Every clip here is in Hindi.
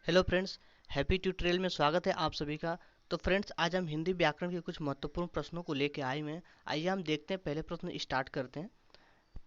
हेलो फ्रेंड्स, हैप्पी ट्यूटोरियल में स्वागत है आप सभी का। तो फ्रेंड्स, आज हम हिंदी व्याकरण के कुछ महत्वपूर्ण प्रश्नों को लेकर आए हुए हैं। आइए हम देखते हैं, पहले प्रश्न स्टार्ट करते हैं।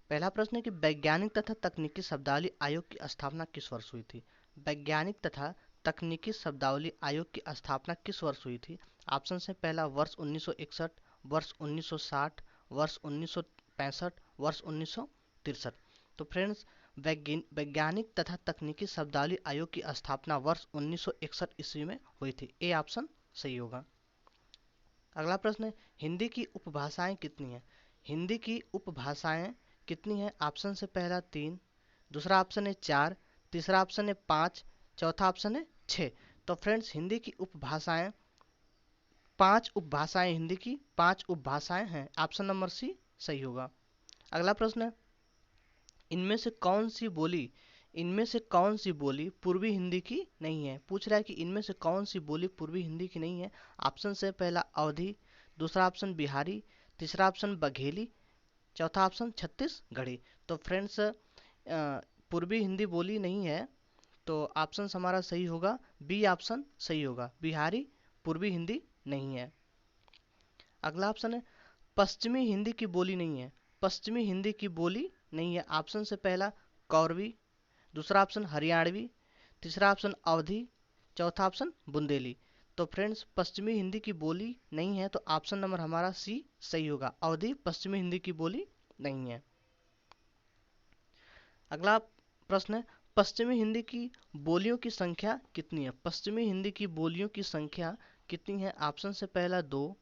पहला प्रश्न है कि वैज्ञानिक तथा तकनीकी शब्दावली आयोग की स्थापना किस वर्ष हुई थी। वैज्ञानिक तथा तकनीकी शब्दावली आयोग की स्थापना किस वर्ष हुई थी। ऑप्शन है पहला वर्ष 1961, वर्ष 1960, वर्ष 1965, वर्ष 1963। तो फ्रेंड्स, वैज्ञानिक तथा तकनीकी शब्दावली आयोग की स्थापना वर्ष 1961 ईस्वी में हुई थी। ए ऑप्शन सही होगा। अगला प्रश्न है, हिंदी की उपभाषाएं कितनी हैं। हिंदी की उपभाषाएं कितनी हैं। ऑप्शन से पहला 3, दूसरा ऑप्शन है 4, तीसरा ऑप्शन है 5, चौथा ऑप्शन है 6। तो फ्रेंड्स, हिंदी की उपभाषाएं 5 उपभाषाएं, हिंदी की 5 उपभाषाएं हैं। ऑप्शन नंबर सी सही होगा। अगला प्रश्न है, इनमें से कौन सी बोली पूर्वी हिंदी की नहीं है। पूछ रहा है कि इनमें से कौन सी बोली पूर्वी हिंदी की नहीं है। ऑप्शन से पहला अवधी, दूसरा ऑप्शन बिहारी, तीसरा ऑप्शन बघेली, चौथा ऑप्शन छत्तीसगढ़ी। तो फ्रेंड्स, पूर्वी हिंदी बोली नहीं है, तो ऑप्शन हमारा सही होगा, बी ऑप्शन सही होगा, बिहारी पूर्वी हिंदी नहीं है। अगला ऑप्शन है, पश्चिमी हिंदी की बोली नहीं है। पश्चिमी हिंदी की बोली नहीं है। ऑप्शन से पहला कौरवी, दूसरा ऑप्शन हरियाणवी, तीसरा ऑप्शन अवधी, चौथा ऑप्शन बुंदेली। तो फ्रेंड्स, पश्चिमी हिंदी की बोली नहीं है, तो ऑप्शन नंबर हमारा सी सही होगा, अवधी पश्चिमी हिंदी की बोली नहीं है। अगला प्रश्न है, पश्चिमी हिंदी की बोलियों की संख्या कितनी है। पश्चिमी हिंदी की बोलियों की संख्या कितनी है। ऑप्शन से पहला 2,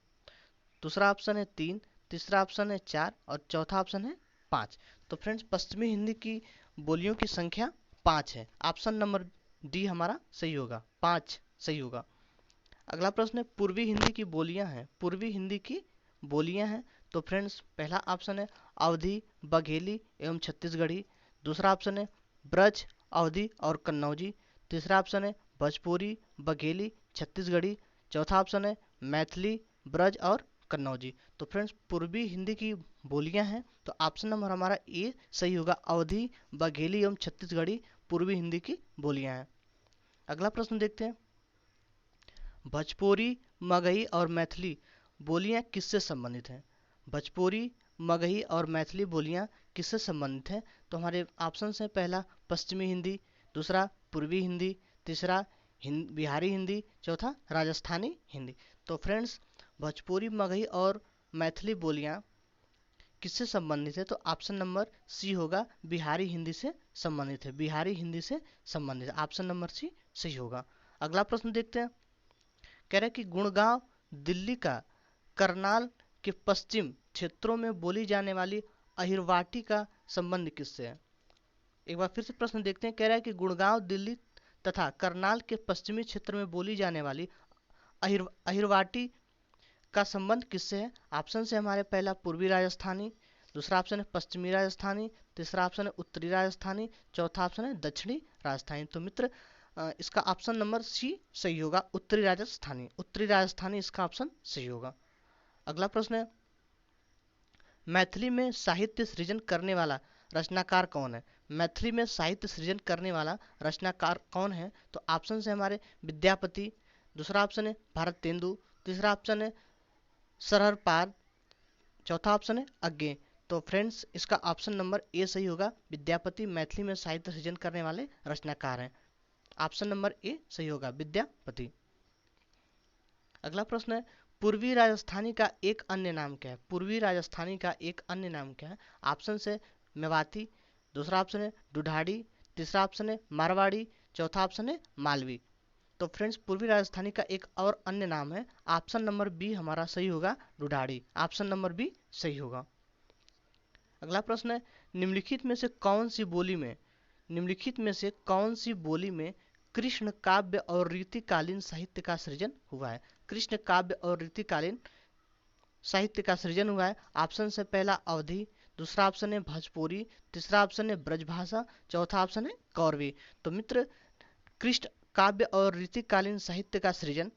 दूसरा ऑप्शन है 3, तीसरा ऑप्शन है 4 और चौथा ऑप्शन है 5। तो फ्रेंड्स, पश्चिमी हिंदी की बोलियों की संख्या 5 है। ऑप्शन नंबर डी हमारा सही होगा, 5 सही होगा। अगला प्रश्न है, पूर्वी हिंदी की बोलियां हैं। पूर्वी हिंदी की बोलियां हैं। तो फ्रेंड्स, पहला ऑप्शन है अवधी, बघेली एवं छत्तीसगढ़ी, दूसरा ऑप्शन है ब्रज, अवधी और कन्नौजी, तीसरा ऑप्शन है भोजपुरी, बघेली, छत्तीसगढ़ी, चौथा ऑप्शन है मैथिली, ब्रज और कन्नौजी। तो फ्रेंड्स, पूर्वी हिंदी की बोलियां हैं, तो ऑप्शन नंबर हमारा ए सही होगा, अवधी, बघेली एवं छत्तीसगढ़ी पूर्वी हिंदी की बोलियां हैं। अगला प्रश्न देखते हैं, भोजपुरी, मगही और मैथिली बोलियां किससे संबंधित हैं। भोजपुरी, मगही और मैथिली बोलियां किससे संबंधित हैं। तो हमारे ऑप्शन हैं, पहला पश्चिमी हिंदी, दूसरा पूर्वी हिंदी, तीसरा बिहारी हिंदी, चौथा राजस्थानी हिंदी। तो फ्रेंड्स, भोजपुरी, मगही और मैथिली बोलियां किससे संबंधित है। तो ऑप्शन नंबर सी होगा, बिहारी हिंदी से संबंधित है, बिहारी हिंदी से संबंधित है। ऑप्शन नंबर सी सही होगा। अगला प्रश्न देखते हैं, कह रहे हैं कि गुड़गांव दिल्ली का करनाल के पश्चिम क्षेत्रों में बोली जाने वाली अहिरवाटी का संबंध किससे है। एक बार फिर से प्रश्न देखते हैं, कह रहा है कि गुड़गांव दिल्ली तथा करनाल के पश्चिमी क्षेत्र में बोली जाने वाली अहिरवाटी का संबंध किससे है। ऑप्शन से हमारे पहला पूर्वी राजस्थानी, दूसरा ऑप्शन है पश्चिमी राजस्थानी, तीसरा ऑप्शन है उत्तरी राजस्थानी, चौथा ऑप्शन है दक्षिणी राजस्थानी। तो मित्र, इसका ऑप्शन नंबर सी सही होगा, उत्तरी राजस्थानी, उत्तरी राजस्थानी इसका ऑप्शन सही होगा। अगला प्रश्न है, मैथिली में साहित्य सृजन करने वाला रचनाकार कौन है। मैथिली में साहित्य सृजन करने वाला रचनाकार कौन है। तो ऑप्शन है हमारे विद्यापति, दूसरा ऑप्शन है भारतेंदु, तीसरा ऑप्शन है सरहर पार, चौथा ऑप्शन है अज्ञे। तो फ्रेंड्स, इसका ऑप्शन नंबर ए सही होगा, विद्यापति मैथिली में साहित्य सृजन करने वाले रचनाकार हैं। ऑप्शन नंबर ए सही होगा, विद्यापति। अगला प्रश्न है, पूर्वी राजस्थानी का एक अन्य नाम क्या है। पूर्वी राजस्थानी का एक अन्य नाम क्या है। ऑप्शन है मेवाती, दूसरा ऑप्शन है दुधाड़ी, तीसरा ऑप्शन है मारवाड़ी, चौथा ऑप्शन है मालवी। तो फ्रेंड्स, पूर्वी राजस्थानी का एक और अन्य नाम है, ऑप्शन नंबर बी हमारा सही होगा, दुधाड़ी। ऑप्शन नंबर बी सही होगा। अगला प्रश्न है, निम्नलिखित में से कौन सी बोली में कृष्ण काव्य और रीतिकालीन साहित्य का सृजन हुआ है। कृष्ण काव्य और रीतिकालीन साहित्य का सृजन हुआ है। ऑप्शन से पहला अवधी, दूसरा ऑप्शन है भोजपुरी, तीसरा ऑप्शन है ब्रजभाषा, चौथा ऑप्शन है कौरवी। तो मित्र, कृष्ण काव्य और रीतिकालीन साहित्य का सृजन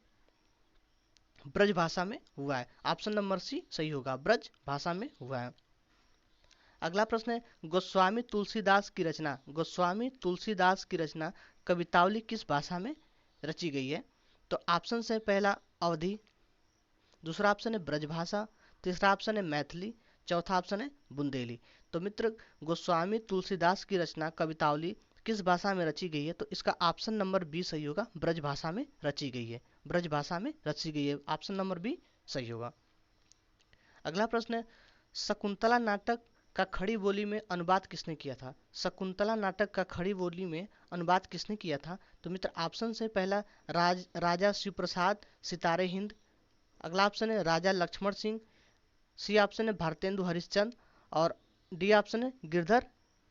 ब्रज भाषा में हुआ है। ऑप्शन नंबर सी सही होगा, ब्रज भाषा में हुआ है। अगला प्रश्न है, गोस्वामी तुलसीदास की रचना कवितावली किस भाषा में रची गई है? तो ऑप्शन है पहला अवधी, दूसरा ऑप्शन है ब्रजभाषा, तीसरा ऑप्शन है मैथिली, चौथा ऑप्शन है बुंदेली। तो मित्र, गोस्वामी तुलसीदास की रचना कवितावली किस भाषा में रची गई है? तो इसका ऑप्शन नंबर बी सही होगा, ब्रजभाषा में रची गई है, ब्रजभाषा में रची गई है, ऑप्शन नंबर बी सही होगा। अगला प्रश्न है, शकुंतला नाटक का खड़ी बोली में अनुवाद किसने किया था? शकुंतला नाटक का खड़ी बोली में अनुवाद किसने किया था? तो मित्र, ऑप्शन है पहला राजा शिवप्रसाद सितारे हिंद, अगला ऑप्शन है राजा लक्ष्मण सिंह, सी ऑप्शन है भारतेंदु हरिश्चंद्र, और डी ऑप्शन है गिरधर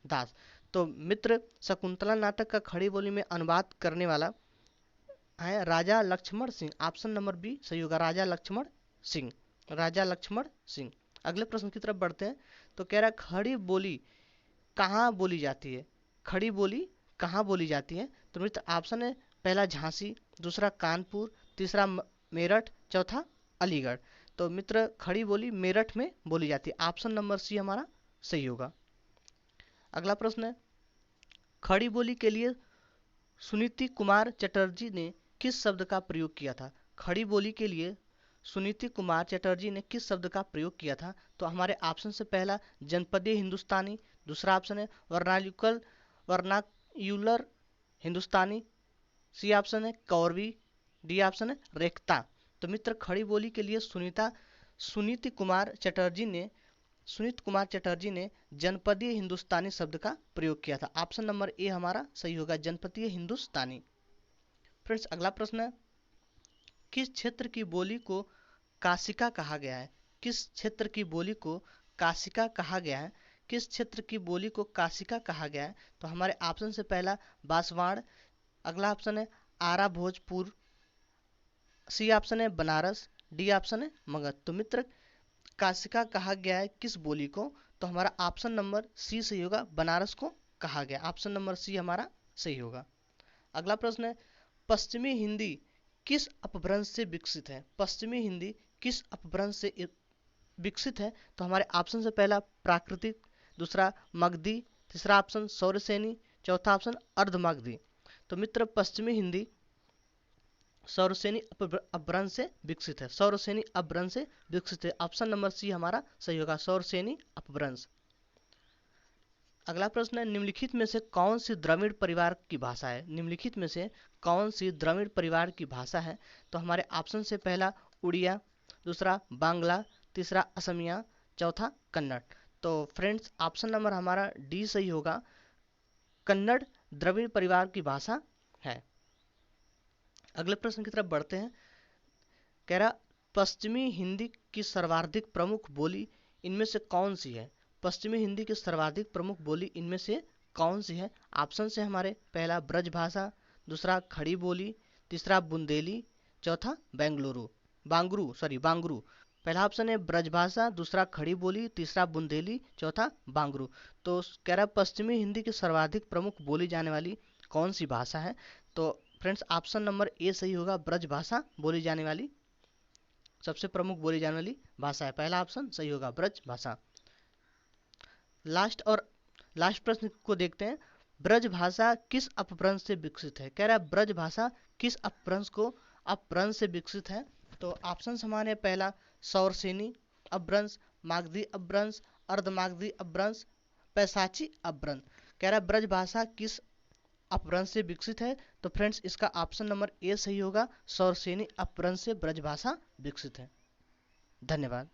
दास। तो मित्र, शकुंतला नाटक का खड़ी बोली में अनुवाद करने वाला है Raja Lakshman Singh, option number B सही होगा, राजा लक्ष्मण सिंह, राजा लक्ष्मण सिंह। अगले प्रश्न की तरफ बढ़ते हैं। तो कह रहा है खड़ी बोली कहाँ बोली जाती है? खड़ी बोली कहाँ बोली जाती है? तो मित्र, ऑप्शन है पहला झांसी, दूसरा कानपुर, तीसरा मेरठ, चौथा अलीगढ़। तो मित्र, खड़ी बोली मेरठ में बोली जाती है, ऑप्शन नंबर सी हमारा सही होगा। अगला प्रश्न है, खड़ी बोली के लिए सुनीति कुमार चटर्जी ने किस शब्द का प्रयोग किया था? खड़ी बोली के लिए सुनीति कुमार चटर्जी ने किस शब्द का प्रयोग किया था? तो हमारे ऑप्शन से पहला जनपदीय हिंदुस्तानी, दूसरा ऑप्शन है वर्नाक्यूलर हिंदुस्तानी, सी ऑप्शन है कौरवी, डी ऑप्शन है रेख्ता। तो मित्र, खड़ी बोली के लिए सुनीति कुमार चटर्जी ने जनपदीय हिंदुस्तानी शब्द का प्रयोग किया था, ऑप्शन नंबर ए हमारा सही होगा, जनपदीय हिंदुस्तानी। फ्रेंड्स, अगला प्रश्न है, किस क्षेत्र की बोली को काशिका कहा गया है? किस क्षेत्र की बोली को काशिका कहा गया है? किस क्षेत्र की बोली को काशिका कहा गया है? तो हमारे ऑप्शन से पहला बांसवाड़, अगला ऑप्शन है आरा भोजपुर, सी ऑप्शन है बनारस, डी ऑप्शन है मगध। तो मित्र, काशिका कहा गया है किस बोली को? तो हमारा ऑप्शन नंबर सी सही होगा, बनारस को कहा गया, ऑप्शन नंबर सी हमारा सही होगा। अगला प्रश्न है, पश्चिमी हिंदी किस अपभ्रंश से विकसित है? पश्चिमी हिंदी किस अपभ्रंश से विकसित है? तो हमारे ऑप्शन से पहला प्राकृतिक, दूसरा मगधी, तीसरा ऑप्शन सौरसेनी, चौथा ऑप्शन अर्धमगधी। तो मित्र, पश्चिमी हिंदी सौरसेनी अपभ्रंश से विकसित है, सौरसेनी अपभ्रंश से विकसित है, ऑप्शन नंबर सी हमारा सही होगा, सौरसेनी अपभ्रंश। अगला प्रश्न है, निम्नलिखित में से कौन सी द्रविड़ परिवार की भाषा है? निम्नलिखित में से कौन सी द्रविड़ परिवार की भाषा है? तो हमारे ऑप्शन से पहला उड़िया, दूसरा बांग्ला, तीसरा असमिया, चौथा कन्नड़। तो फ्रेंड्स, ऑप्शन नंबर हमारा डी सही होगा, कन्नड़ द्रविड़ परिवार की भाषा है। अगले प्रश्न की तरफ बढ़ते हैं। कह रहा, पश्चिमी हिंदी की सर्वाधिक प्रमुख बोली इनमें से कौन सी है? पश्चिमी हिंदी की सर्वाधिक प्रमुख बोली इनमें से कौन सी है? ऑप्शन से हमारे पहला ब्रजभाषा, दूसरा खड़ी बोली, तीसरा बुंदेली, चौथा बांगरू। पहला ऑप्शन है ब्रजभाषा, दूसरा खड़ी बोली, तीसरा बुंदेली, चौथा बांगरू। तो कह रहा, पश्चिमी हिंदी की सर्वाधिक प्रमुख बोली जाने वाली कौन सी भाषा है? तो फ्रेंड्स, ऑप्शन नंबर ए सही होगा, ब्रजभाषा बोली जाने वाली सबसे प्रमुख बोली जाने वाली भाषा है, पहला ऑप्शन सही होगा, ब्रजभाषा। लास्ट प्रश्न को देखते हैं, ब्रजभाषा किस अपभ्रंश से विकसित है? कह रहा है ब्रजभाषा किस अपभ्रंश से विकसित है? तो ऑप्शन हमारे पहला सौरसेनी अपभ्रंश, मागधी अपभ्रंश, अर्धमागधी अपभ्रंश, पैसाची अपभ्रंश। कह रहा है ब्रजभाषा किस अपभ्रंश से विकसित है? तो फ्रेंड्स, इसका ऑप्शन नंबर ए सही होगा, सौरसेनी अपभ्रंश से ब्रजभाषा विकसित है। धन्यवाद।